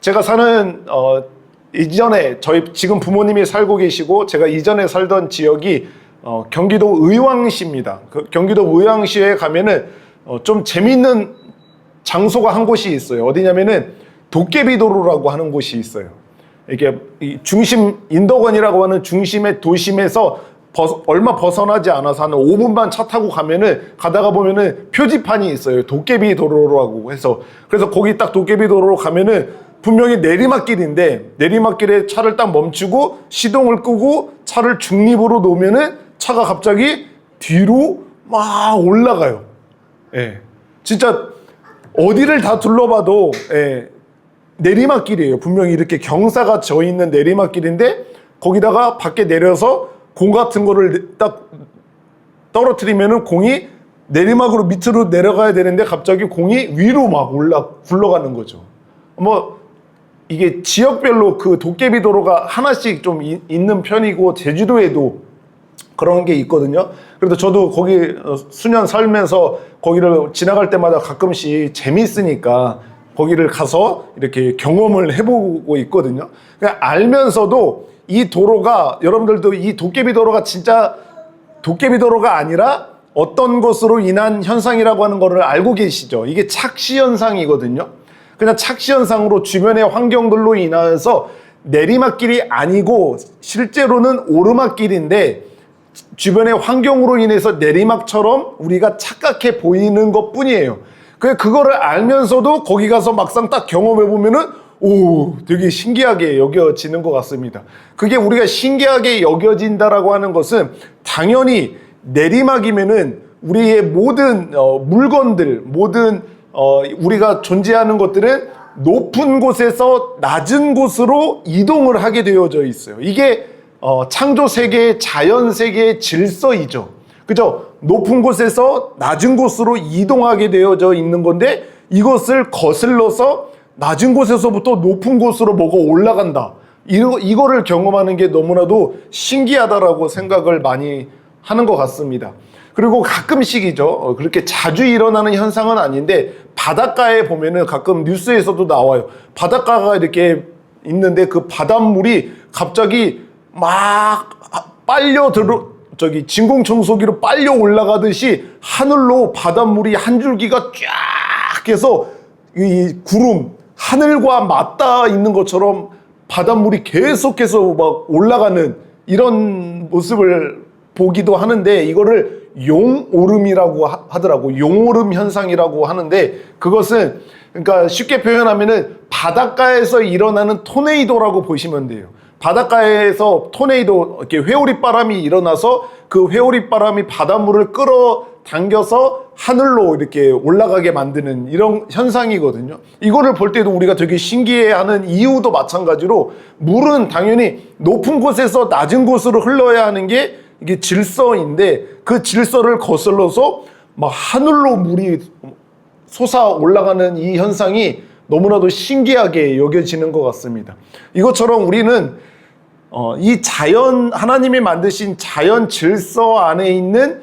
제가 사는 이전에 저희 지금 부모님이 살고 계시고 제가 이전에 살던 지역이 경기도 의왕시입니다. 그 경기도 의왕시에 가면은 좀 재미있는 장소가 한 곳이 있어요. 어디냐면은 도깨비도로라고 하는 곳이 있어요. 이게 중심 인덕원이라고 하는 중심의 도심에서 얼마 벗어나지 않아서 한 5분만 차 타고 가다가 보면은 표지판이 있어요. 도깨비도로라고 해서. 그래서 거기 딱 도깨비도로로 가면은 분명히 내리막길인데 내리막길에 차를 딱 멈추고 시동을 끄고 차를 중립으로 놓으면은 차가 갑자기 뒤로 막 올라가요. 예. 진짜 어디를 다 둘러봐도 내리막길이에요. 분명히 이렇게 경사가 져 있는 내리막길인데 거기다가 밖에 내려서 공 같은 거를 딱 떨어뜨리면은 공이 내리막으로 밑으로 내려가야 되는데 갑자기 공이 위로 막 굴러가는 거죠. 이게 지역별로 그 도깨비도로가 하나씩 좀 있는 편이고 제주도에도 그런 게 있거든요. 그래도 저도 거기 수년 살면서 거기를 지나갈 때마다 가끔씩 재미있으니까 거기를 가서 이렇게 경험을 해보고 있거든요. 그냥 알면서도 이 도로가 여러분들도 이 도깨비도로가 진짜 도깨비도로가 아니라 어떤 것으로 인한 현상이라고 하는 거를 알고 계시죠? 이게 착시 현상이거든요. 그냥 착시 현상으로 주변의 환경들로 인해서 내리막길이 아니고 실제로는 오르막길인데 주변의 환경으로 인해서 내리막처럼 우리가 착각해 보이는 것 뿐이에요. 그거를 알면서도 거기 가서 막상 딱 경험해 보면은 되게 신기하게 여겨지는 것 같습니다. 그게 우리가 신기하게 여겨진다라고 하는 것은 당연히 내리막이면은 우리의 모든 물건들, 모든 우리가 존재하는 것들은 높은 곳에서 낮은 곳으로 이동을 하게 되어져 있어요. 이게 창조 세계의 자연 세계의 질서이죠. 그죠? 높은 곳에서 낮은 곳으로 이동하게 되어져 있는 건데 이것을 거슬러서 낮은 곳에서부터 높은 곳으로 뭐가 올라간다. 이거를 경험하는 게 너무나도 신기하다라고 생각을 많이 하는 것 같습니다. 그리고 가끔씩이죠. 그렇게 자주 일어나는 현상은 아닌데 바닷가에 보면은 가끔 뉴스에서도 나와요. 바닷가가 이렇게 있는데 그 바닷물이 갑자기 막 진공청소기로 빨려 올라가듯이 하늘로 바닷물이 한 줄기가 쫙 해서 이 구름, 하늘과 맞닿아 있는 것처럼 바닷물이 계속해서 막 올라가는 이런 모습을 보기도 하는데 이거를 용오름이라고 하더라고. 용오름 현상이라고 하는데 그것은 그러니까 쉽게 표현하면은 바닷가에서 일어나는 토네이도라고 보시면 돼요. 바닷가에서 토네이도 이렇게 회오리바람이 일어나서 그 회오리바람이 바닷물을 끌어당겨서 하늘로 이렇게 올라가게 만드는 이런 현상이거든요. 이거를 볼 때도 우리가 되게 신기해하는 이유도 마찬가지로 물은 당연히 높은 곳에서 낮은 곳으로 흘러야 하는 게 이게 질서인데 그 질서를 거슬러서 막 하늘로 물이 솟아 올라가는 이 현상이 너무나도 신기하게 여겨지는 것 같습니다. 이것처럼 우리는 이 하나님이 만드신 자연 질서 안에 있는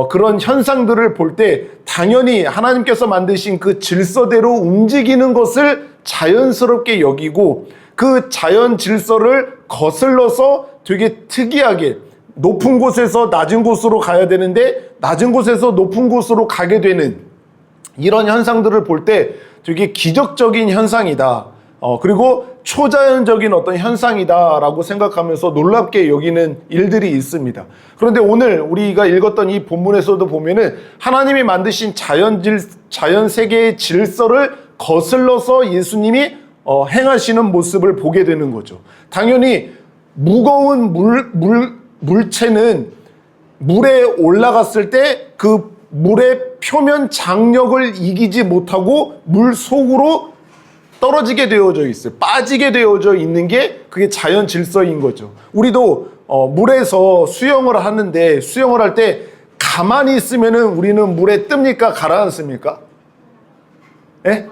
그런 현상들을 볼 때 당연히 하나님께서 만드신 그 질서대로 움직이는 것을 자연스럽게 여기고 그 자연 질서를 거슬러서 되게 특이하게 높은 곳에서 낮은 곳으로 가야 되는데 낮은 곳에서 높은 곳으로 가게 되는 이런 현상들을 볼 때 되게 기적적인 현상이다. 그리고 초자연적인 어떤 현상이다라고 생각하면서 놀랍게 여기는 일들이 있습니다. 그런데 오늘 우리가 읽었던 이 본문에서도 보면은 하나님이 만드신 자연 세계의 질서를 거슬러서 예수님이 행하시는 모습을 보게 되는 거죠. 당연히 무거운 물체는 물에 올라갔을 때 그 물의 표면 장력을 이기지 못하고 물 속으로 떨어지게 되어져 있어요. 빠지게 되어져 있는 게 그게 자연 질서인 거죠. 우리도 물에서 수영을 하는데 수영을 할 때 가만히 있으면은 우리는 물에 뜹니까? 가라앉습니까? 예?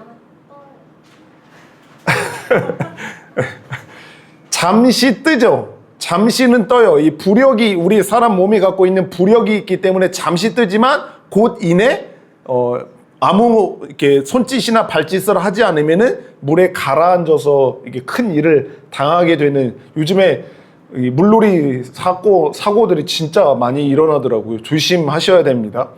잠시 뜨죠. 잠시는 떠요. 이 부력이 우리 사람 몸이 갖고 있는 부력이 있기 때문에 잠시 뜨지만 곧 이내 아무 이렇게 손짓이나 발짓을 하지 않으면은 물에 가라앉아서 이게 큰 일을 당하게 되는, 요즘에 이 물놀이 사고들이 진짜 많이 일어나더라고요. 조심하셔야 됩니다.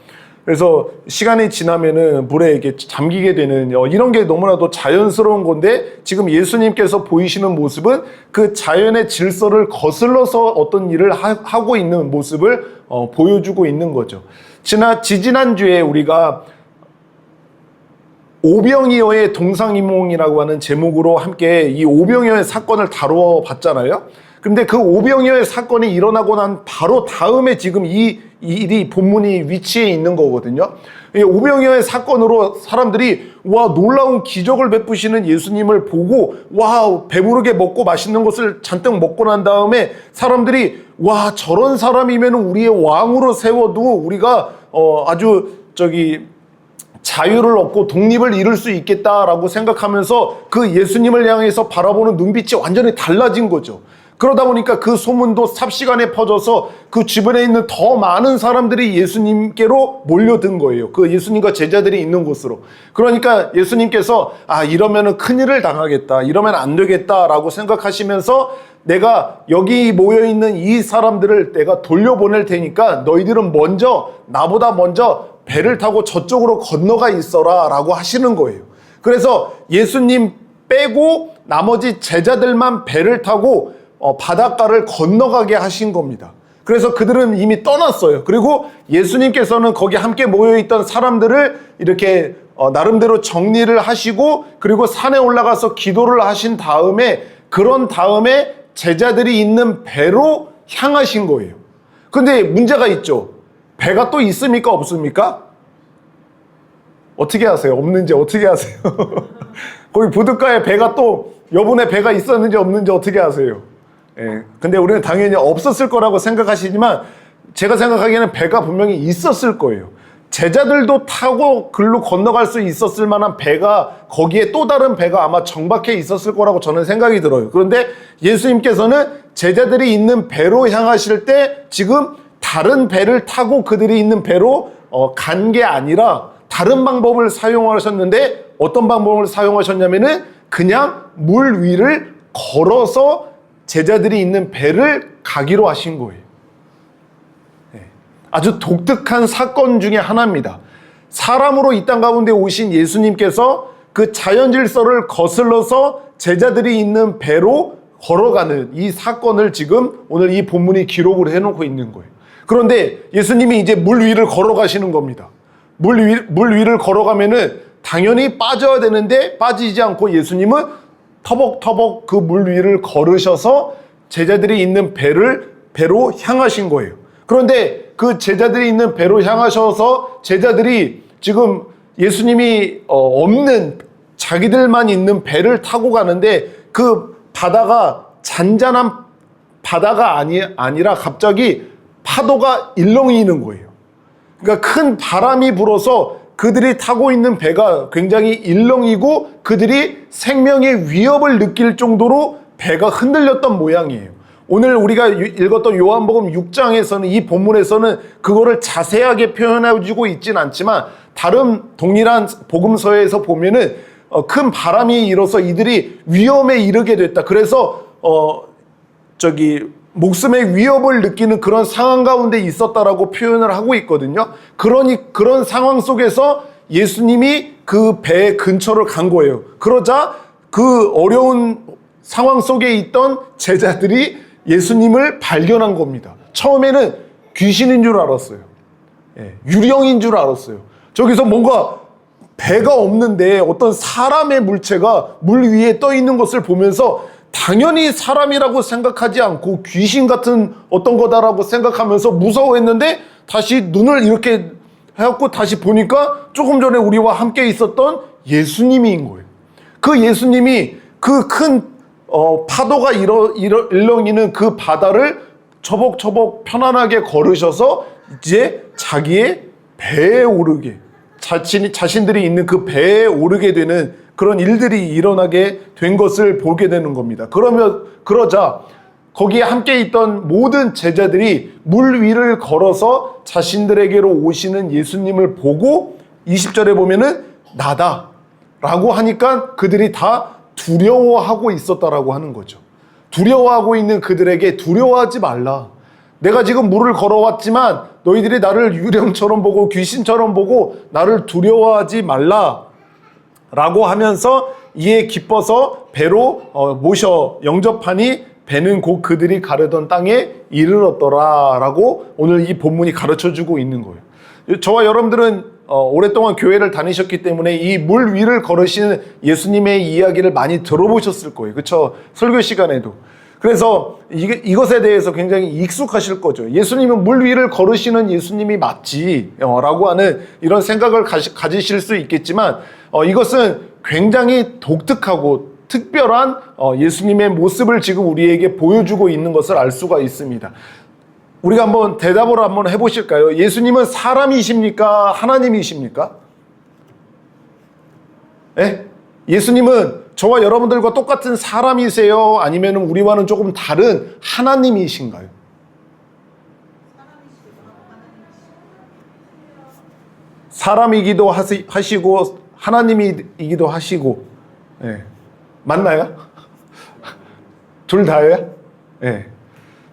그래서 시간이 지나면은 물에 이렇게 잠기게 되는 이런 게 너무나도 자연스러운 건데, 지금 예수님께서 보이시는 모습은 그 자연의 질서를 거슬러서 어떤 일을 하고 있는 모습을 보여주고 있는 거죠. 지지난주에 우리가 오병이어의 동상이몽이라고 하는 제목으로 함께 이 오병이어의 사건을 다루어 봤잖아요. 근데 그 오병이어의 사건이 일어나고 난 바로 다음에 지금 이 일이 본문이 위치해 있는 거거든요. 오병이어의 사건으로 사람들이 와, 놀라운 기적을 베푸시는 예수님을 보고 와, 배부르게 먹고 맛있는 것을 잔뜩 먹고 난 다음에 사람들이 와, 저런 사람이면 우리의 왕으로 세워도 우리가 아주 자유를 얻고 독립을 이룰 수 있겠다라고 생각하면서 그 예수님을 향해서 바라보는 눈빛이 완전히 달라진 거죠. 그러다 보니까 그 소문도 삽시간에 퍼져서 그 주변에 있는 더 많은 사람들이 예수님께로 몰려든 거예요. 그 예수님과 제자들이 있는 곳으로. 그러니까 예수님께서 이러면은 큰일을 당하겠다, 이러면 안 되겠다라고 생각하시면서 내가 여기 모여있는 이 사람들을 내가 돌려보낼 테니까 너희들은 나보다 먼저 배를 타고 저쪽으로 건너가 있어라 라고 하시는 거예요. 그래서 예수님 빼고 나머지 제자들만 배를 타고 바닷가를 건너가게 하신 겁니다. 그래서 그들은 이미 떠났어요. 그리고 예수님께서는 거기 함께 모여있던 사람들을 이렇게 나름대로 정리를 하시고, 그리고 산에 올라가서 기도를 하신 다음에, 그런 다음에 제자들이 있는 배로 향하신 거예요. 근데 문제가 있죠. 배가 또 있습니까? 없습니까? 어떻게 하세요? 없는지 어떻게 하세요? 거기 부둣가에 배가 또, 여분의 배가 있었는지 없는지 어떻게 아세요? 예. 근데 우리는 당연히 없었을 거라고 생각하시지만, 제가 생각하기에는 배가 분명히 있었을 거예요. 제자들도 타고 글로 건너갈 수 있었을 만한 배가, 거기에 또 다른 배가 아마 정박해 있었을 거라고 저는 생각이 들어요. 그런데 예수님께서는 제자들이 있는 배로 향하실 때 지금 다른 배를 타고 그들이 있는 배로 간 게 아니라 다른 방법을 사용하셨는데, 어떤 방법을 사용하셨냐면은 그냥 물 위를 걸어서 제자들이 있는 배를 가기로 하신 거예요. 아주 독특한 사건 중에 하나입니다. 사람으로 이 땅 가운데 오신 예수님께서 그 자연 질서를 거슬러서 제자들이 있는 배로 걸어가는 이 사건을 지금 오늘 이 본문이 기록을 해놓고 있는 거예요. 그런데 예수님이 이제 물 위를 걸어가시는 겁니다. 물 위를 걸어가면은 당연히 빠져야 되는데 빠지지 않고 예수님은 터벅터벅 그 물 위를 걸으셔서 제자들이 있는 배로 향하신 거예요. 그런데 그 제자들이 있는 배로 향하셔서 제자들이 지금 예수님이 없는 자기들만 있는 배를 타고 가는데, 그 바다가 잔잔한 바다가 아니라 갑자기 파도가 일렁이는 거예요. 그러니까 큰 바람이 불어서 그들이 타고 있는 배가 굉장히 일렁이고 그들이 생명의 위협을 느낄 정도로 배가 흔들렸던 모양이에요. 오늘 우리가 읽었던 요한복음 6장에서는, 이 본문에서는 그거를 자세하게 표현해주고 있진 않지만, 다른 동일한 복음서에서 보면은 큰 바람이 일어서 이들이 위험에 이르게 됐다. 그래서 목숨의 위협을 느끼는 그런 상황 가운데 있었다라고 표현을 하고 있거든요. 그런 상황 속에서 예수님이 그 배 근처를 간 거예요. 그러자 그 어려운 상황 속에 있던 제자들이 예수님을 발견한 겁니다. 처음에는 귀신인 줄 알았어요. 유령인 줄 알았어요. 저기서 뭔가 배가 없는데 어떤 사람의 물체가 물 위에 떠 있는 것을 보면서 당연히 사람이라고 생각하지 않고 귀신 같은 어떤 거다라고 생각하면서 무서워했는데, 다시 눈을 이렇게 해갖고 다시 보니까 조금 전에 우리와 함께 있었던 예수님인 거예요. 그 예수님이 그 큰 파도가 일렁이는 그 바다를 처벅처벅 편안하게 걸으셔서 이제 자기의 배에 오르게, 자신들이 있는 그 배에 오르게 되는 그런 일들이 일어나게 된 것을 보게 되는 겁니다. 그러자 거기에 함께 있던 모든 제자들이 물 위를 걸어서 자신들에게로 오시는 예수님을 보고 20절에 보면은 나다 라고 하니까 그들이 다 두려워하고 있었다라고 하는 거죠. 두려워하고 있는 그들에게 두려워하지 말라. 내가 지금 물을 걸어왔지만 너희들이 나를 유령처럼 보고 귀신처럼 보고 나를 두려워하지 말라 라고 하면서 이에 기뻐서 배로 모셔 영접하니 배는 곧 그들이 가려던 땅에 이르렀더라 라고 오늘 이 본문이 가르쳐주고 있는 거예요. 저와 여러분들은 오랫동안 교회를 다니셨기 때문에 이 물 위를 걸으시는 예수님의 이야기를 많이 들어보셨을 거예요. 그렇죠? 설교 시간에도. 그래서 이것에 대해서 굉장히 익숙하실 거죠. 예수님은 물 위를 걸으시는 예수님이 맞지 라고 하는 이런 생각을 가지실 수 있겠지만 이것은 굉장히 독특하고 특별한 예수님의 모습을 지금 우리에게 보여주고 있는 것을 알 수가 있습니다. 우리가 한번 대답을 한번 해보실까요? 예수님은 사람이십니까? 하나님이십니까? 네? 예수님은 저와 여러분들과 똑같은 사람이세요? 아니면 우리와는 조금 다른 하나님이신가요? 사람이기도 하시고 하나님이기도 하시고 네. 맞나요? 둘 다예요? 네.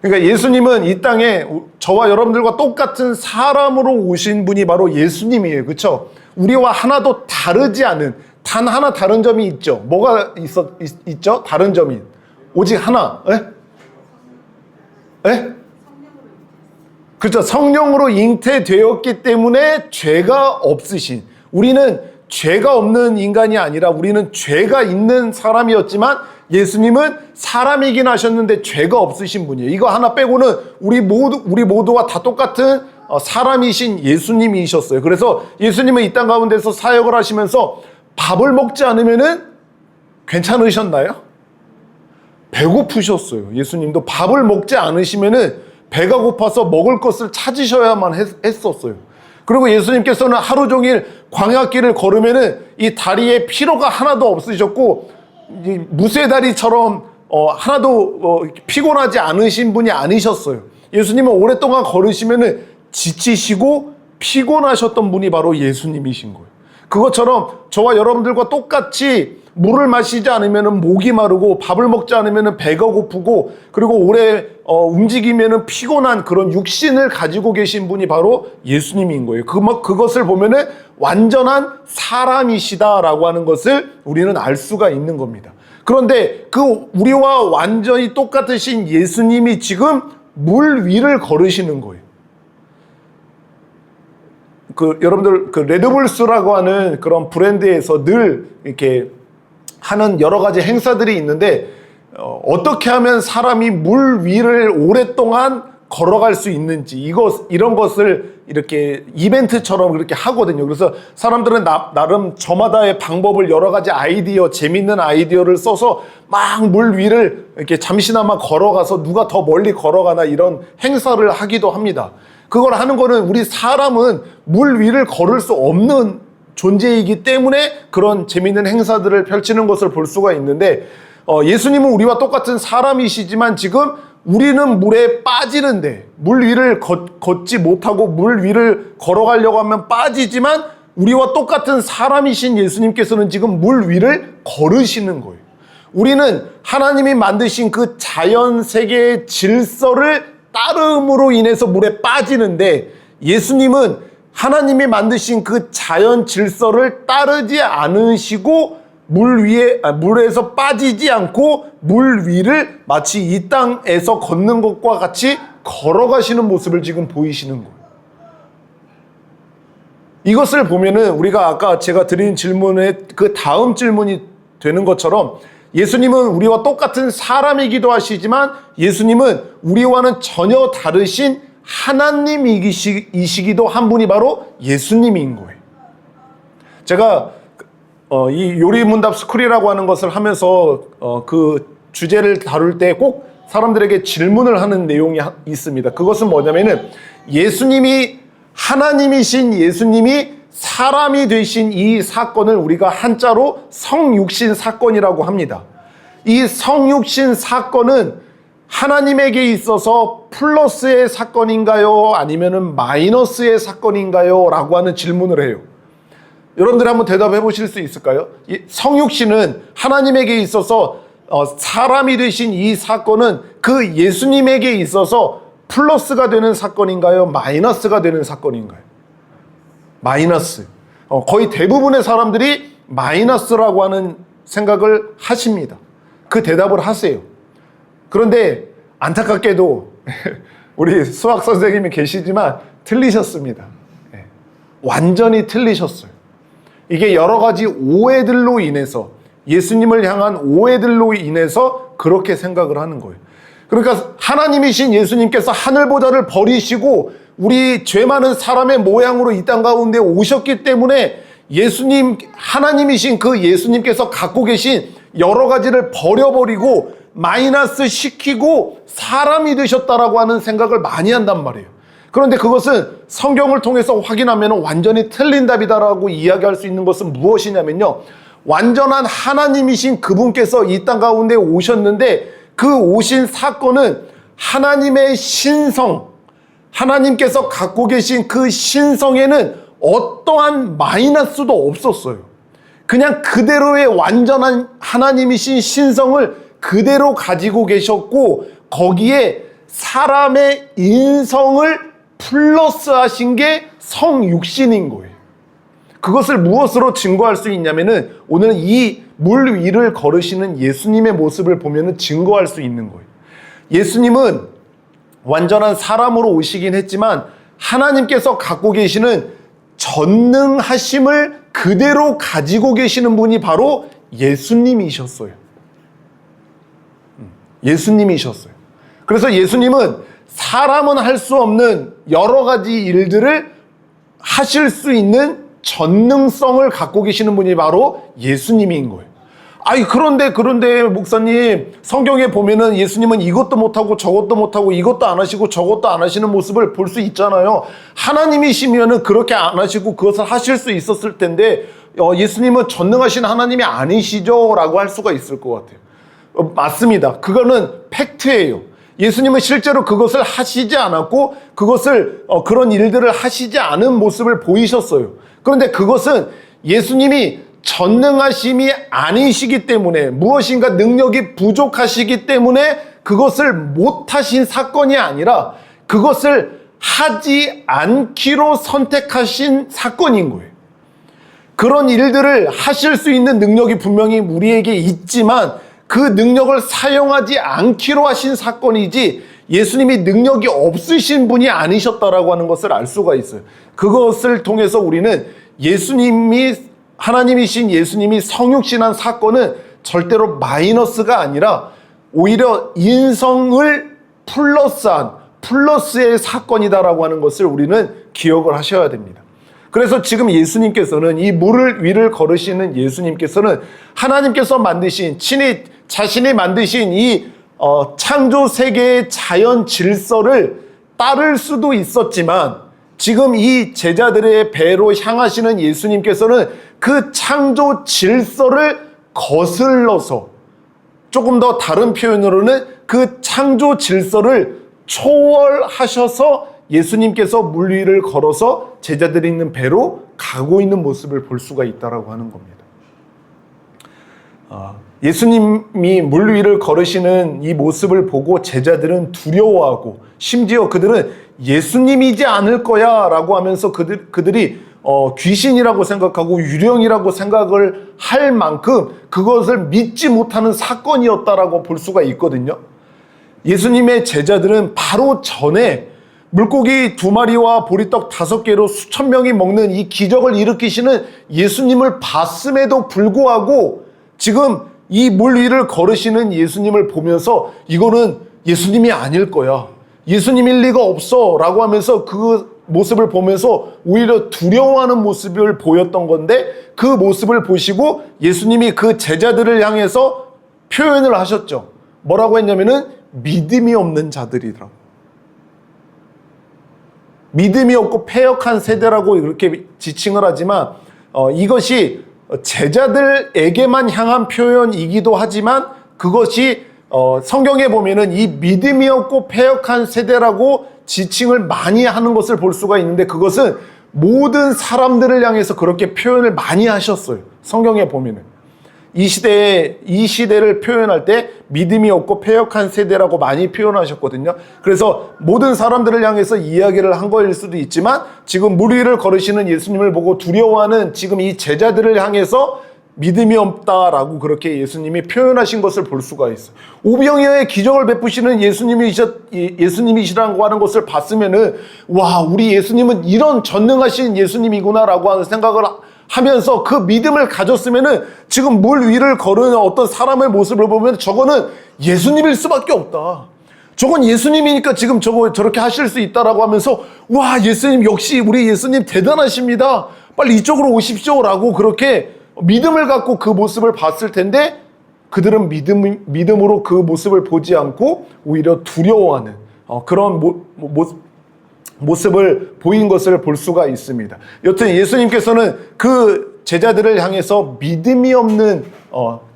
그러니까 예수님은 이 땅에 저와 여러분들과 똑같은 사람으로 오신 분이 바로 예수님이에요. 그렇죠? 우리와 하나도 다르지 않은 단 하나 다른 점이 있죠. 뭐가 있죠? 다른 점이 오직 하나. 에? 에? 그렇죠. 성령으로 잉태되었기 때문에 죄가 없으신, 우리는 죄가 없는 인간이 아니라 우리는 죄가 있는 사람이었지만 예수님은 사람이긴 하셨는데 죄가 없으신 분이에요. 이거 하나 빼고는 우리 모두와 다 똑같은 사람이신 예수님이셨어요. 그래서 예수님은 이 땅 가운데서 사역을 하시면서 밥을 먹지 않으면은 괜찮으셨나요? 배고프셨어요. 예수님도 밥을 먹지 않으시면은 배가 고파서 먹을 것을 찾으셔야만 했었어요. 그리고 예수님께서는 하루 종일 광야길을 걸으면은 이 다리에 피로가 하나도 없으셨고 무쇠다리처럼 하나도 피곤하지 않으신 분이 아니셨어요. 예수님은 오랫동안 걸으시면은 지치시고 피곤하셨던 분이 바로 예수님이신 거예요. 그것처럼 저와 여러분들과 똑같이 물을 마시지 않으면 목이 마르고 밥을 먹지 않으면 배가 고프고 그리고 오래 움직이면 피곤한 그런 육신을 가지고 계신 분이 바로 예수님인 거예요. 그것을 보면은 완전한 사람이시다라고 하는 것을 우리는 알 수가 있는 겁니다. 그런데 그 우리와 완전히 똑같으신 예수님이 지금 물 위를 걸으시는 거예요. 여러분들 레드불스라고 하는 그런 브랜드에서 늘 이렇게 하는 여러 가지 행사들이 있는데 어떻게 하면 사람이 물 위를 오랫동안 걸어갈 수 있는지 이런 것을 이렇게 이벤트처럼 그렇게 하거든요. 그래서 사람들은 나름 저마다의 방법을 여러 가지 재밌는 아이디어를 써서 막 물 위를 이렇게 잠시나마 걸어가서 누가 더 멀리 걸어가나 이런 행사를 하기도 합니다. 그걸 하는 거는 우리 사람은 물 위를 걸을 수 없는 존재이기 때문에 그런 재미있는 행사들을 펼치는 것을 볼 수가 있는데 예수님은 우리와 똑같은 사람이시지만 지금 우리는 물에 빠지는데 물 위를 걷지 못하고 물 위를 걸어가려고 하면 빠지지만 우리와 똑같은 사람이신 예수님께서는 지금 물 위를 걸으시는 거예요. 우리는 하나님이 만드신 그 자연 세계의 질서를 따름으로 인해서 물에 빠지는데 예수님은 하나님이 만드신 그 자연 질서를 따르지 않으시고 물에서 빠지지 않고 물 위를 마치 이 땅에서 걷는 것과 같이 걸어가시는 모습을 지금 보이시는 거예요. 이것을 보면은 우리가 아까 제가 드린 질문의 그 다음 질문이 되는 것처럼 예수님은 우리와 똑같은 사람이기도 하시지만 예수님은 우리와는 전혀 다르신 하나님이시기도 한 분이 바로 예수님인 거예요. 제가 이 요리문답 스쿨이라고 하는 것을 하면서 그 주제를 다룰 때 꼭 사람들에게 질문을 하는 내용이 있습니다. 그것은 뭐냐면은 예수님이 하나님이신 예수님이 사람이 되신 이 사건을 우리가 한자로 성육신 사건이라고 합니다. 이 성육신 사건은 하나님에게 있어서 플러스의 사건인가요? 아니면은 마이너스의 사건인가요? 라고 하는 질문을 해요. 여러분들이 한번 대답해 보실 수 있을까요? 이 성육신은 하나님에게 있어서 사람이 되신 이 사건은 그 예수님에게 있어서 플러스가 되는 사건인가요? 마이너스가 되는 사건인가요? 마이너스. 거의 대부분의 사람들이 마이너스라고 하는 생각을 하십니다. 그 대답을 하세요. 그런데 안타깝게도 우리 수학 선생님이 계시지만 틀리셨습니다. 완전히 틀리셨어요. 이게 여러 가지 오해들로 인해서, 예수님을 향한 오해들로 인해서 그렇게 생각을 하는 거예요. 그러니까 하나님이신 예수님께서 하늘보좌를 버리시고 우리 죄 많은 사람의 모양으로 이 땅 가운데 오셨기 때문에 예수님, 하나님이신 그 예수님께서 갖고 계신 여러 가지를 버려버리고 마이너스 시키고 사람이 되셨다라고 하는 생각을 많이 한단 말이에요. 그런데 그것은 성경을 통해서 확인하면 완전히 틀린 답이다라고 이야기할 수 있는 것은 무엇이냐면요, 완전한 하나님이신 그분께서 이 땅 가운데 오셨는데 그 오신 사건은 하나님의 신성, 하나님께서 갖고 계신 그 신성에는 어떠한 마이너스도 없었어요. 그냥 그대로의 완전한 하나님이신 신성을 그대로 가지고 계셨고 거기에 사람의 인성을 플러스 하신 게 성육신인 거예요. 그것을 무엇으로 증거할 수 있냐면은 오늘 이 물 위를 걸으시는 예수님의 모습을 보면은 증거할 수 있는 거예요. 예수님은 완전한 사람으로 오시긴 했지만 하나님께서 갖고 계시는 전능하심을 그대로 가지고 계시는 분이 바로 예수님이셨어요. 예수님이셨어요. 그래서 예수님은 사람은 할 수 없는 여러 가지 일들을 하실 수 있는 전능성을 갖고 계시는 분이 바로 예수님인 거예요. 아니 그런데 목사님, 성경에 보면은 예수님은 이것도 못하고 저것도 못하고 이것도 안 하시고 저것도 안 하시는 모습을 볼 수 있잖아요. 하나님이시면은 그렇게 안 하시고 그것을 하실 수 있었을 텐데 예수님은 전능하신 하나님이 아니시죠? 라고 할 수가 있을 것 같아요. 맞습니다. 그거는 팩트예요. 예수님은 실제로 그것을 하시지 않았고 그것을 그런 일들을 하시지 않은 모습을 보이셨어요. 그런데 그것은 예수님이 전능하심이 아니시기 때문에, 무엇인가 능력이 부족하시기 때문에 그것을 못하신 사건이 아니라 그것을 하지 않기로 선택하신 사건인 거예요. 그런 일들을 하실 수 있는 능력이 분명히 우리에게 있지만 그 능력을 사용하지 않기로 하신 사건이지 예수님이 능력이 없으신 분이 아니셨다라고 하는 것을 알 수가 있어요. 그것을 통해서 우리는 예수님이, 하나님이신 예수님이 성육신한 사건은 절대로 마이너스가 아니라 오히려 인성을 플러스한 플러스의 사건이다라고 하는 것을 우리는 기억을 하셔야 됩니다. 그래서 지금 예수님께서는, 이 물 위를 걸으시는 예수님께서는 하나님께서 만드신, 친히 자신이 만드신 이 창조 세계의 자연 질서를 따를 수도 있었지만 지금 이 제자들의 배로 향하시는 예수님께서는 그 창조 질서를 거슬러서, 조금 더 다른 표현으로는 그 창조 질서를 초월하셔서 예수님께서 물 위를 걸어서 제자들이 있는 배로 가고 있는 모습을 볼 수가 있다라고 하는 겁니다. 예수님이 물 위를 걸으시는 이 모습을 보고 제자들은 두려워하고, 심지어 그들은 예수님이지 않을 거야 라고 하면서 그들이 귀신이라고 생각하고 유령이라고 생각을 할 만큼 그것을 믿지 못하는 사건이었다라고 볼 수가 있거든요. 예수님의 제자들은 바로 전에 물고기 2마리와 보리떡 5개로 수천 명이 먹는 이 기적을 일으키시는 예수님을 봤음에도 불구하고 지금 이 물 위를 걸으시는 예수님을 보면서 이거는 예수님이 아닐 거야, 예수님일 리가 없어 라고 하면서 그 모습을 보면서 오히려 두려워하는 모습을 보였던 건데, 그 모습을 보시고 예수님이 그 제자들을 향해서 표현을 하셨죠. 뭐라고 했냐면은 믿음이 없는 자들이라고. 믿음이 없고 패역한 세대라고 이렇게 지칭을 하지만 이것이 제자들에게만 향한 표현이기도 하지만 그것이 성경에 보면은 이 믿음이 없고 패역한 세대라고 지칭을 많이 하는 것을 볼 수가 있는데, 그것은 모든 사람들을 향해서 그렇게 표현을 많이 하셨어요. 성경에 보면은. 이 시대를 표현할 때 믿음이 없고 패역한 세대라고 많이 표현하셨거든요. 그래서 모든 사람들을 향해서 이야기를 한 거일 수도 있지만 지금 물 위를 걸으시는 예수님을 보고 두려워하는 지금 이 제자들을 향해서 믿음이 없다라고 그렇게 예수님이 표현하신 것을 볼 수가 있어요. 오병이어의 기적을 베푸시는 예수님이시라고 하는 것을 봤으면은 와, 우리 예수님은 이런 전능하신 예수님이구나라고 하는 생각을 하면서 그 믿음을 가졌으면은 지금 물 위를 걸으는 어떤 사람의 모습을 보면 저거는 예수님일 수밖에 없다. 저건 예수님이니까 지금 저렇게 하실 수 있다라고 하면서 와, 예수님 역시 우리 예수님 대단하십니다. 빨리 이쪽으로 오십시오라고 그렇게 믿음을 갖고 그 모습을 봤을 텐데 그들은 믿음으로 그 모습을 보지 않고 오히려 두려워하는 그런 모습을 보인 것을 볼 수가 있습니다. 여튼 예수님께서는 그 제자들을 향해서 믿음이 없는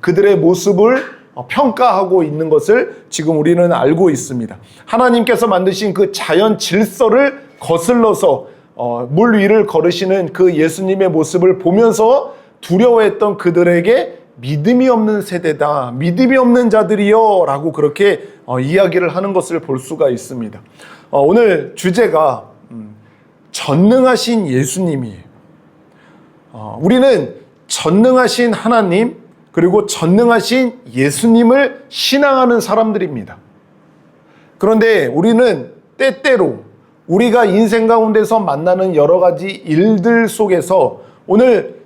그들의 모습을 평가하고 있는 것을 지금 우리는 알고 있습니다. 하나님께서 만드신 그 자연 질서를 거슬러서 물 위를 걸으시는 그 예수님의 모습을 보면서 두려워했던 그들에게 믿음이 없는 세대다, 믿음이 없는 자들이요 라고 그렇게 이야기를 하는 것을 볼 수가 있습니다. 오늘 주제가 전능하신 예수님이에요. 우리는 전능하신 하나님 그리고 전능하신 예수님을 신앙하는 사람들입니다. 그런데 우리는 때때로 우리가 인생 가운데서 만나는 여러 가지 일들 속에서 오늘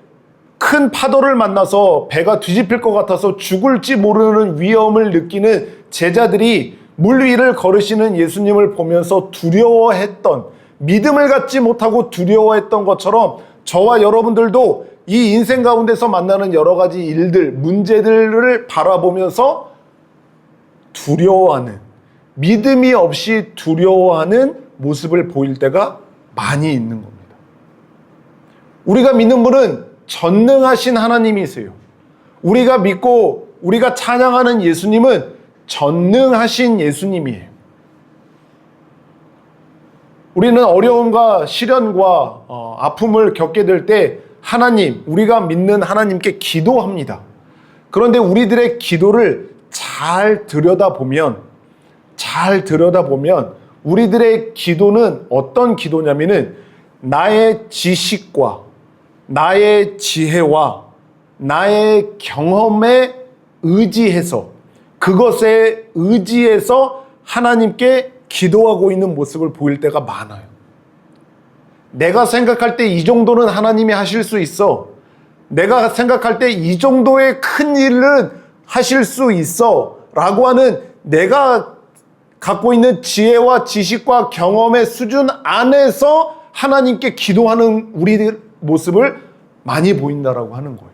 큰 파도를 만나서 배가 뒤집힐 것 같아서 죽을지 모르는 위험을 느끼는 제자들이 물 위를 걸으시는 예수님을 보면서 두려워했던, 믿음을 갖지 못하고 두려워했던 것처럼 저와 여러분들도 이 인생 가운데서 만나는 여러 가지 일들, 문제들을 바라보면서 두려워하는, 믿음이 없이 두려워하는 모습을 보일 때가 많이 있는 겁니다. 우리가 믿는 분은 전능하신 하나님이세요. 우리가 믿고 우리가 찬양하는 예수님은 전능하신 예수님이에요. 우리는 어려움과 시련과 아픔을 겪게 될 때 하나님, 우리가 믿는 하나님께 기도합니다. 그런데 우리들의 기도를 잘 들여다보면 우리들의 기도는 어떤 기도냐면은 나의 지식과 나의 지혜와 나의 경험에 의지해서 그것에 의지해서 하나님께 기도하고 있는 모습을 보일 때가 많아요. 내가 생각할 때 이 정도는 하나님이 하실 수 있어. 내가 생각할 때 이 정도의 큰 일은 하실 수 있어 라고 하는 내가 갖고 있는 지혜와 지식과 경험의 수준 안에서 하나님께 기도하는 우리들 모습을 많이 보인다라고 하는 거예요.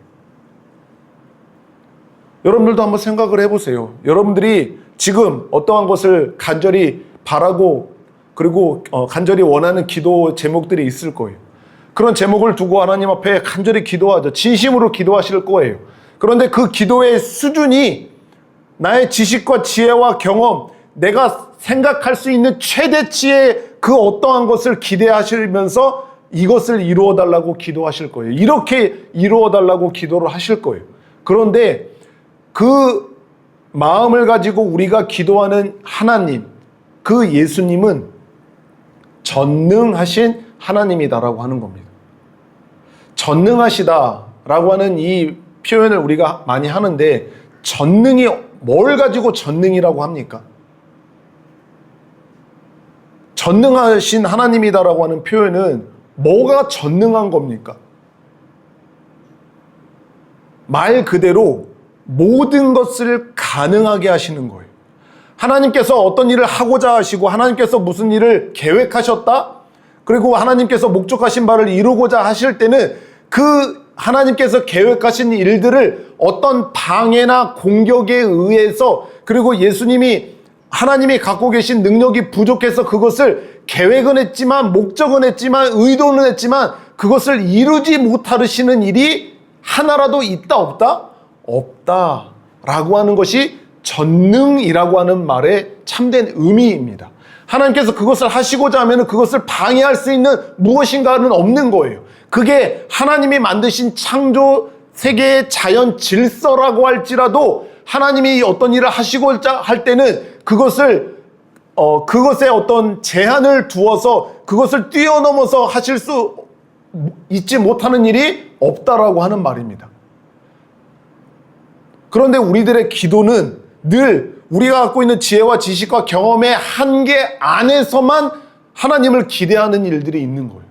여러분들도 한번 생각을 해보세요. 여러분들이 지금 어떠한 것을 간절히 바라고 그리고 간절히 원하는 기도 제목들이 있을 거예요. 그런 제목을 두고 하나님 앞에 간절히 기도하죠. 진심으로 기도하실 거예요. 그런데 그 기도의 수준이 나의 지식과 지혜와 경험, 내가 생각할 수 있는 최대치의 그 어떠한 것을 기대하시면서 이것을 이루어 달라고 기도하실 거예요. 이렇게 이루어 달라고 기도를 하실 거예요. 그런데 그 마음을 가지고 우리가 기도하는 하나님, 그 예수님은 전능하신 하나님이다라고 하는 겁니다. 전능하시다라고 하는 이 표현을 우리가 많이 하는데 전능이 뭘 가지고 전능이라고 합니까? 전능하신 하나님이다라고 하는 표현은 뭐가 전능한 겁니까? 말 그대로 모든 것을 가능하게 하시는 거예요. 하나님께서 어떤 일을 하고자 하시고 하나님께서 무슨 일을 계획하셨다? 그리고 하나님께서 목적하신 바를 이루고자 하실 때는 그 하나님께서 계획하신 일들을 어떤 방해나 공격에 의해서 그리고 하나님이 갖고 계신 능력이 부족해서 그것을 계획은 했지만 목적은 했지만 의도는 했지만 그것을 이루지 못하시는 일이 하나라도 있다 없다? 없다라고 하는 것이 전능이라고 하는 말의 참된 의미입니다. 하나님께서 그것을 하시고자 하면 그것을 방해할 수 있는 무엇인가는 없는 거예요. 그게 하나님이 만드신 창조 세계의 자연 질서라고 할지라도 하나님이 어떤 일을 하시고자 할 때는 그것에 어떤 제한을 두어서 그것을 뛰어넘어서 하실 수 있지 못하는 일이 없다라고 하는 말입니다. 그런데 우리들의 기도는 늘 우리가 갖고 있는 지혜와 지식과 경험의 한계 안에서만 하나님을 기대하는 일들이 있는 거예요.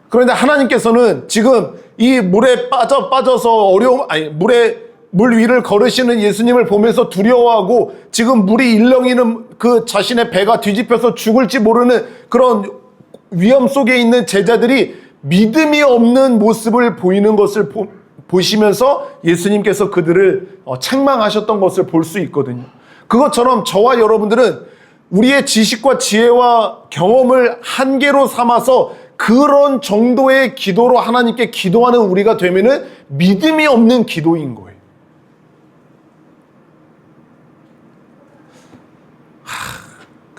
그런데 하나님께서는 지금 이 물에 빠져서 물 위를 걸으시는 예수님을 보면서 두려워하고 지금 물이 일렁이는 그 자신의 배가 뒤집혀서 죽을지 모르는 그런 위험 속에 있는 제자들이 믿음이 없는 모습을 보이는 것을 보시면서 예수님께서 그들을 책망하셨던 것을 볼 수 있거든요. 그것처럼 저와 여러분들은 우리의 지식과 지혜와 경험을 한계로 삼아서 그런 정도의 기도로 하나님께 기도하는 우리가 되면은 믿음이 없는 기도인 거예요.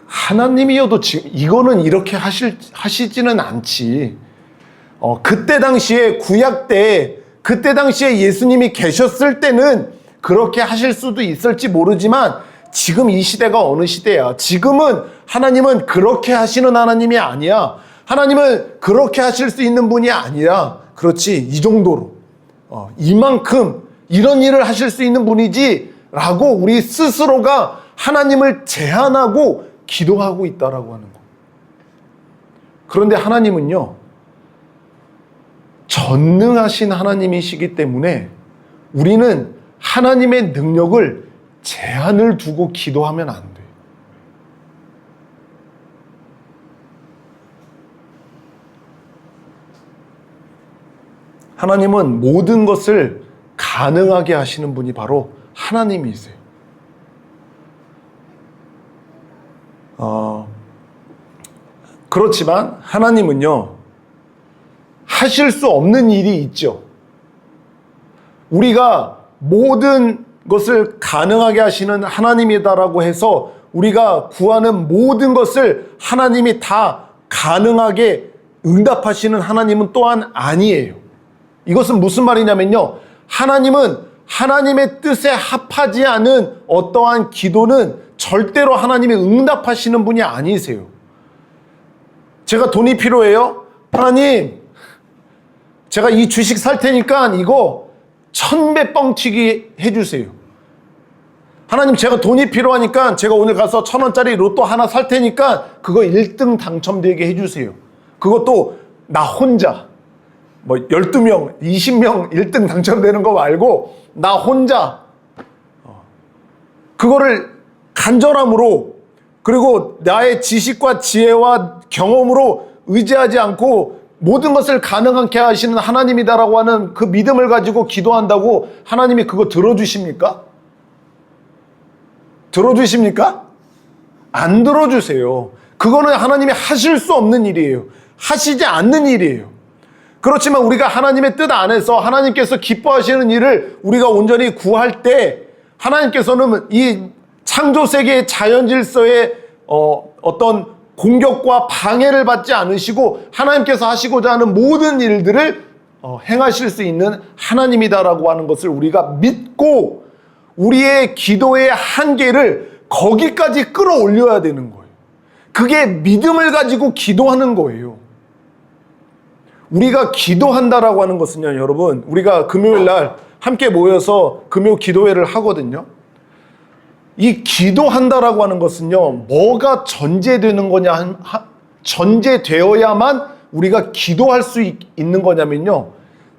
하나님이어도 지금 이거는 이렇게 하시지는 않지. 그때 당시에 구약 때 그때 당시에 예수님이 계셨을 때는 그렇게 하실 수도 있을지 모르지만 지금 이 시대가 어느 시대야. 지금은 하나님은 그렇게 하시는 하나님이 아니야. 하나님은 그렇게 하실 수 있는 분이 아니라 그렇지 이 정도로 이만큼 이런 일을 하실 수 있는 분이지 라고 우리 스스로가 하나님을 제한하고 기도하고 있다라고 하는 거. 그런데 하나님은요 전능하신 하나님이시기 때문에 우리는 하나님의 능력을 제한을 두고 기도하면 안 돼요. 하나님은 모든 것을 가능하게 하시는 분이 바로 하나님이세요. 그렇지만 하나님은요 하실 수 없는 일이 있죠. 우리가 모든 것을 가능하게 하시는 하나님이다라고 해서 우리가 구하는 모든 것을 하나님이 다 가능하게 응답하시는 하나님은 또한 아니에요. 이것은 무슨 말이냐면요. 하나님은 하나님의 뜻에 합하지 않은 어떠한 기도는 절대로 하나님이 응답하시는 분이 아니세요. 제가 돈이 필요해요? 하나님, 제가 이 주식 살 테니까 이거 1000배 뻥튀기 해주세요. 하나님, 제가 돈이 필요하니까 제가 오늘 가서 1000원짜리 로또 하나 살 테니까 그거 1등 당첨되게 해주세요. 그것도 나 혼자 12명, 20명 1등 당첨되는 거 말고 나 혼자 그거를 간절함으로 그리고 나의 지식과 지혜와 경험으로 의지하지 않고 모든 것을 가능하게 하시는 하나님이다라고 하는 그 믿음을 가지고 기도한다고 하나님이 그거 들어주십니까? 들어주십니까? 안 들어주세요. 그거는 하나님이 하실 수 없는 일이에요. 하시지 않는 일이에요. 그렇지만 우리가 하나님의 뜻 안에서 하나님께서 기뻐하시는 일을 우리가 온전히 구할 때 하나님께서는 이 창조세계의 자연질서에 어떤 공격과 방해를 받지 않으시고 하나님께서 하시고자 하는 모든 일들을 행하실 수 있는 하나님이다라고 하는 것을 우리가 믿고 우리의 기도의 한계를 거기까지 끌어올려야 되는 거예요. 그게 믿음을 가지고 기도하는 거예요. 우리가 기도한다라고 하는 것은요, 여러분, 우리가 금요일 날 함께 모여서 금요 기도회를 하거든요. 이 기도한다라고 하는 것은요, 뭐가 전제되는 거냐, 전제되어야만 우리가 기도할 수 있는 거냐면요,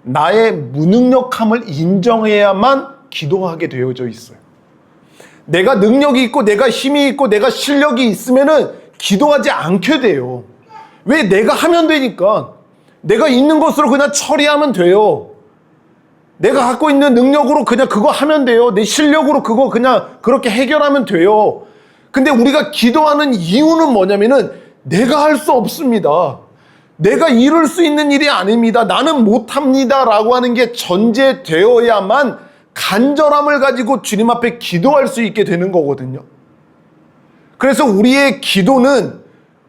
나의 무능력함을 인정해야만 기도하게 되어져 있어요. 내가 능력이 있고 내가 힘이 있고 내가 실력이 있으면은 기도하지 않게 돼요. 왜? 내가 하면 되니까. 내가 있는 것으로 그냥 처리하면 돼요. 내가 갖고 있는 능력으로 그냥 그거 하면 돼요. 내 실력으로 그거 그냥 그렇게 해결하면 돼요. 근데 우리가 기도하는 이유는 뭐냐면은 내가 할 수 없습니다. 내가 이룰 수 있는 일이 아닙니다. 나는 못합니다. 라고 하는 게 전제되어야만 간절함을 가지고 주님 앞에 기도할 수 있게 되는 거거든요. 그래서 우리의 기도는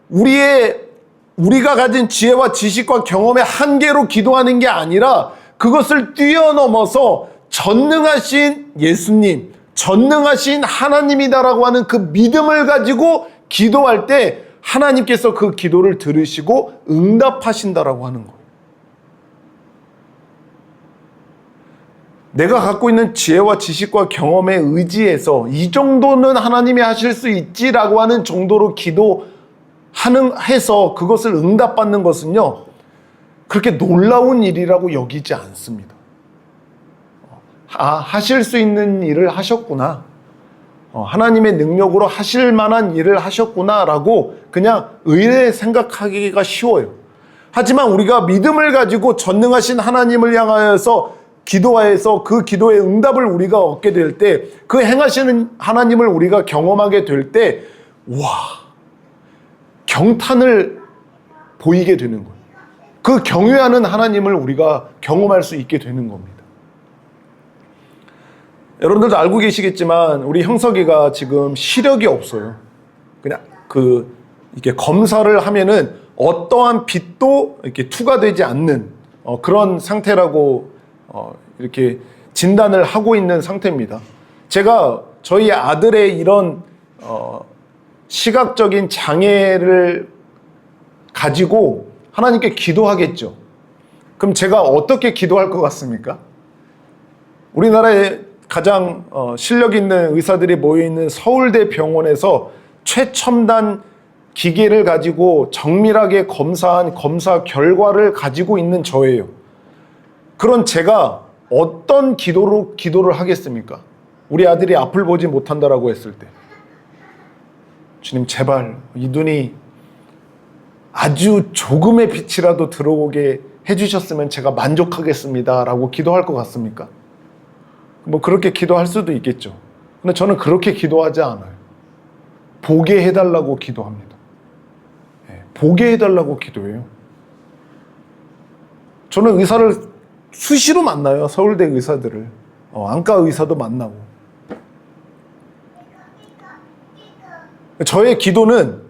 우리가 가진 지혜와 지식과 경험의 한계로 기도하는 게 아니라 그것을 뛰어넘어서 전능하신 예수님, 전능하신 하나님이다라고 하는 그 믿음을 가지고 기도할 때 하나님께서 그 기도를 들으시고 응답하신다라고 하는 거예요. 내가 갖고 있는 지혜와 지식과 경험에 의지해서 이 정도는 하나님이 하실 수 있지라고 하는 정도로 해서 그것을 응답받는 것은요, 그렇게 놀라운 일이라고 여기지 않습니다. 하실 수 있는 일을 하셨구나. 하나님의 능력으로 하실 만한 일을 하셨구나라고 그냥 의뢰 생각하기가 쉬워요. 하지만 우리가 믿음을 가지고 전능하신 하나님을 향하여서 기도하여서 그 기도의 응답을 우리가 얻게 될 때, 그 행하시는 하나님을 우리가 경험하게 될 때, 경탄을 보이게 되는 거예요. 그 경외하는 하나님을 우리가 경험할 수 있게 되는 겁니다. 여러분들도 알고 계시겠지만 우리 형석이가 지금 시력이 없어요. 그냥 이렇게 검사를 하면은 어떠한 빛도 이렇게 투과되지 않는 그런 상태라고 이렇게 진단을 하고 있는 상태입니다. 제가 저희 아들의 이런 시각적인 장애를 가지고 하나님께 기도하겠죠. 그럼 제가 어떻게 기도할 것 같습니까? 우리나라에 가장 실력 있는 의사들이 모여있는 서울대 병원에서 최첨단 기계를 가지고 정밀하게 검사한 검사 결과를 가지고 있는 저예요. 그런 제가 어떤 기도를 하겠습니까? 우리 아들이 앞을 보지 못한다라고 했을 때, 주님 제발 이 눈이 아주 조금의 빛이라도 들어오게 해주셨으면 제가 만족하겠습니다 라고 기도할 것 같습니까? 뭐 그렇게 기도할 수도 있겠죠. 근데 저는 그렇게 기도하지 않아요. 보게 해달라고 기도합니다. 보게 해달라고 기도해요. 저는 의사를 수시로 만나요. 서울대 의사들을. 안과 의사도 만나고. 저의 기도는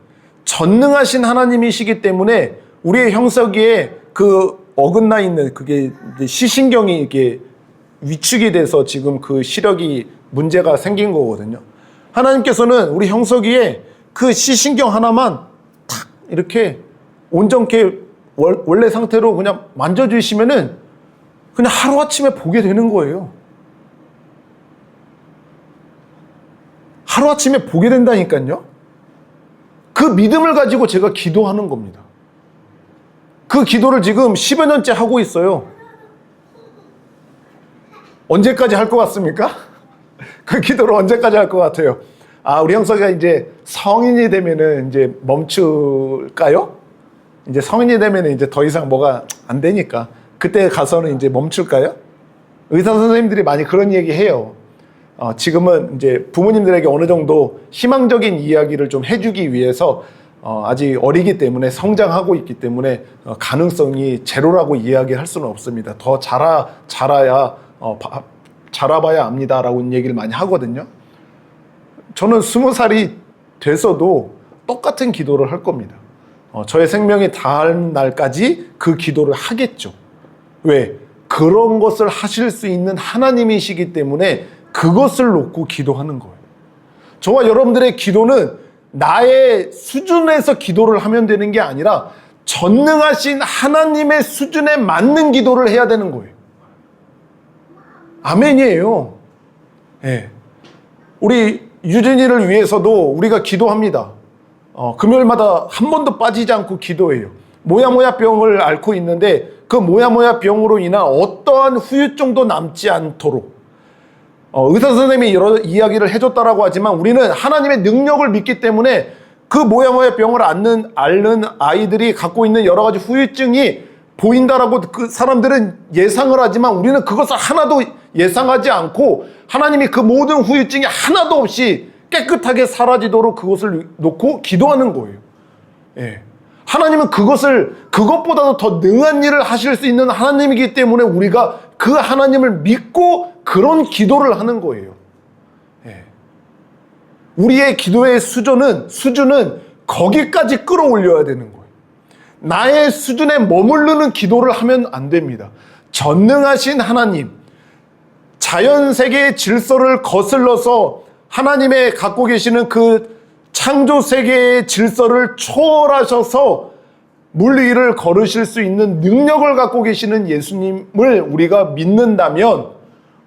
전능하신 하나님이시기 때문에 우리의 형석이에 그 어긋나 있는 그게 시신경이 이렇게 위축이 돼서 지금 그 시력이 문제가 생긴 거거든요. 하나님께서는 우리 형석이에 그 시신경 하나만 탁 이렇게 온전케 원래 상태로 그냥 만져주시면은 그냥 하루아침에 보게 되는 거예요. 하루아침에 보게 된다니까요. 그 믿음을 가지고 제가 기도하는 겁니다. 그 기도를 지금 10여 년째 하고 있어요. 언제까지 할 것 같습니까? 그 기도를 언제까지 할 것 같아요? 우리 형석이가 이제 성인이 되면은 이제 멈출까요? 이제 성인이 되면은 이제 더 이상 뭐가 안 되니까 그때 가서는 이제 멈출까요? 의사 선생님들이 많이 그런 얘기 해요. 지금은 이제 부모님들에게 어느 정도 희망적인 이야기를 좀 해주기 위해서 아직 어리기 때문에 성장하고 있기 때문에 가능성이 제로라고 이야기할 수는 없습니다. 더 자라야 자라봐야 압니다라고 얘기를 많이 하거든요. 저는 20살이 돼서도 똑같은 기도를 할 겁니다. 저의 생명이 닿을 날까지 그 기도를 하겠죠. 왜? 그런 것을 하실 수 있는 하나님이시기 때문에 그것을 놓고 기도하는 거예요. 저와 여러분들의 기도는 나의 수준에서 기도를 하면 되는 게 아니라 전능하신 하나님의 수준에 맞는 기도를 해야 되는 거예요. 아멘이에요. 네. 우리 유진이를 위해서도 우리가 기도합니다. 금요일마다 한 번도 빠지지 않고 기도해요. 모야모야병을 앓고 있는데 그 모야모야병으로 인한 어떠한 후유증도 남지 않도록 의사 선생님이 여러 이야기를 해줬다라고 하지만 우리는 하나님의 능력을 믿기 때문에 그 모야모야병을 앓는 아이들이 갖고 있는 여러 가지 후유증이 보인다라고 그 사람들은 예상을 하지만 우리는 그것을 하나도 예상하지 않고 하나님이 그 모든 후유증이 하나도 없이 깨끗하게 사라지도록 그것을 놓고 기도하는 거예요. 예. 하나님은 그것보다도 더 능한 일을 하실 수 있는 하나님이기 때문에 우리가 그 하나님을 믿고 그런 기도를 하는 거예요. 예. 우리의 기도의 수준은 거기까지 끌어올려야 되는 거예요. 나의 수준에 머무르는 기도를 하면 안 됩니다. 전능하신 하나님, 자연세계의 질서를 거슬러서 하나님의 갖고 계시는 그 창조세계의 질서를 초월하셔서 물 위를 걸으실 수 있는 능력을 갖고 계시는 예수님을 우리가 믿는다면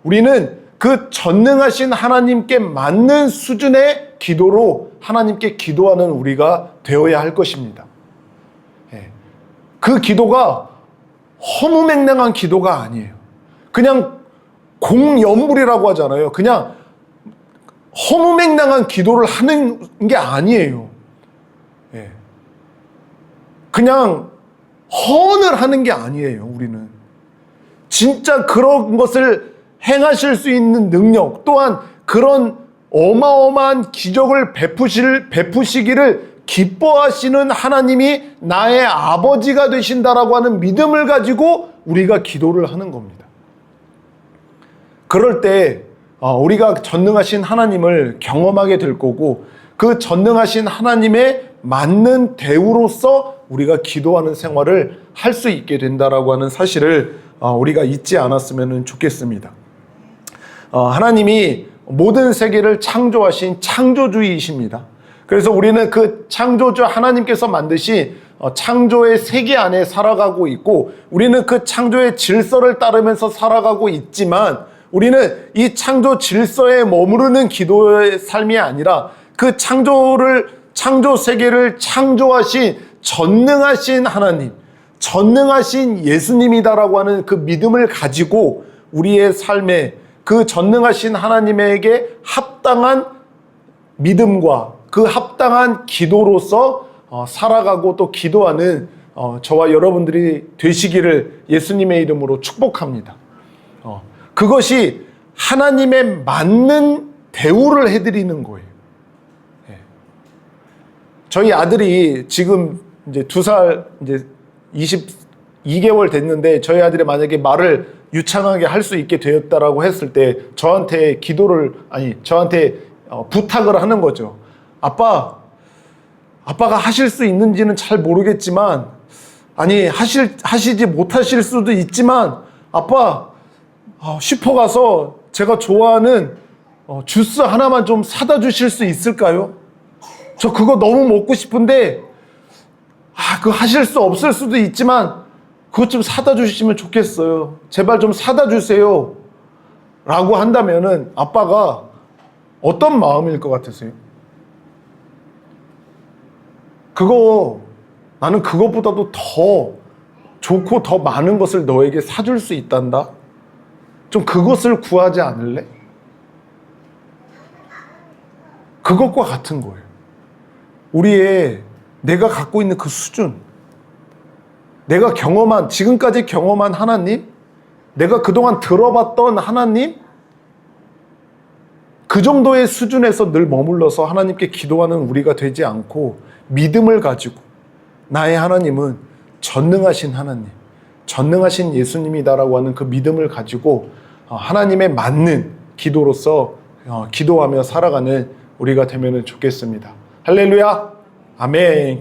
우리는 그 전능하신 하나님께 맞는 수준의 기도로 하나님께 기도하는 우리가 되어야 할 것입니다. 그 기도가 허무맹랑한 기도가 아니에요. 그냥 공연불이라고 하잖아요. 그냥 허무맹랑한 기도를 하는 게 아니에요. 그냥 헌을 하는 게 아니에요. 우리는 진짜 그런 것을 행하실 수 있는 능력, 또한 그런 어마어마한 기적을 베푸시기를 기뻐하시는 하나님이 나의 아버지가 되신다라고 하는 믿음을 가지고 우리가 기도를 하는 겁니다. 그럴 때 우리가 전능하신 하나님을 경험하게 될 거고, 그 전능하신 하나님의 맞는 대우로서 우리가 기도하는 생활을 할 수 있게 된다라고 하는 사실을 우리가 잊지 않았으면 좋겠습니다. 하나님이 모든 세계를 창조하신 창조주이십니다. 그래서 우리는 그 창조주 하나님께서 만드신 창조의 세계 안에 살아가고 있고, 우리는 그 창조의 질서를 따르면서 살아가고 있지만, 우리는 이 창조 질서에 머무르는 기도의 삶이 아니라 그 창조 세계를 창조하신 전능하신 하나님, 전능하신 예수님이다라고 하는 그 믿음을 가지고 우리의 삶에 그 전능하신 하나님에게 합당한 믿음과 그 합당한 기도로서 살아가고 또 기도하는 저와 여러분들이 되시기를 예수님의 이름으로 축복합니다. 그것이 하나님의 맞는 대우를 해드리는 거예요. 저희 아들이 지금 이제 2살, 이제 22개월 됐는데, 저희 아들이 만약에 말을 유창하게 할 수 있게 되었다라고 했을 때 저한테 저한테 부탁을 하는 거죠. 아빠가 하실 수 있는지는 잘 모르겠지만, 하시지 못하실 수도 있지만, 아빠, 슈퍼 가서 제가 좋아하는 주스 하나만 좀 사다 주실 수 있을까요? 저 그거 너무 먹고 싶은데, 그거 하실 수 없을 수도 있지만 그것 좀 사다 주시면 좋겠어요. 제발 좀 사다 주세요. 라고 한다면은 아빠가 어떤 마음일 것 같으세요? 나는 그것보다도 더 좋고 더 많은 것을 너에게 사줄 수 있단다. 좀 그것을 구하지 않을래? 그것과 같은 거예요. 내가 갖고 있는 그 수준, 내가 지금까지 경험한 하나님, 내가 그동안 들어봤던 하나님, 그 정도의 수준에서 늘 머물러서 하나님께 기도하는 우리가 되지 않고, 믿음을 가지고 나의 하나님은 전능하신 하나님, 전능하신 예수님이다라고 하는 그 믿음을 가지고 하나님의 맞는 기도로서 기도하며 살아가는 우리가 되면 좋겠습니다. 할렐루야, 아멘.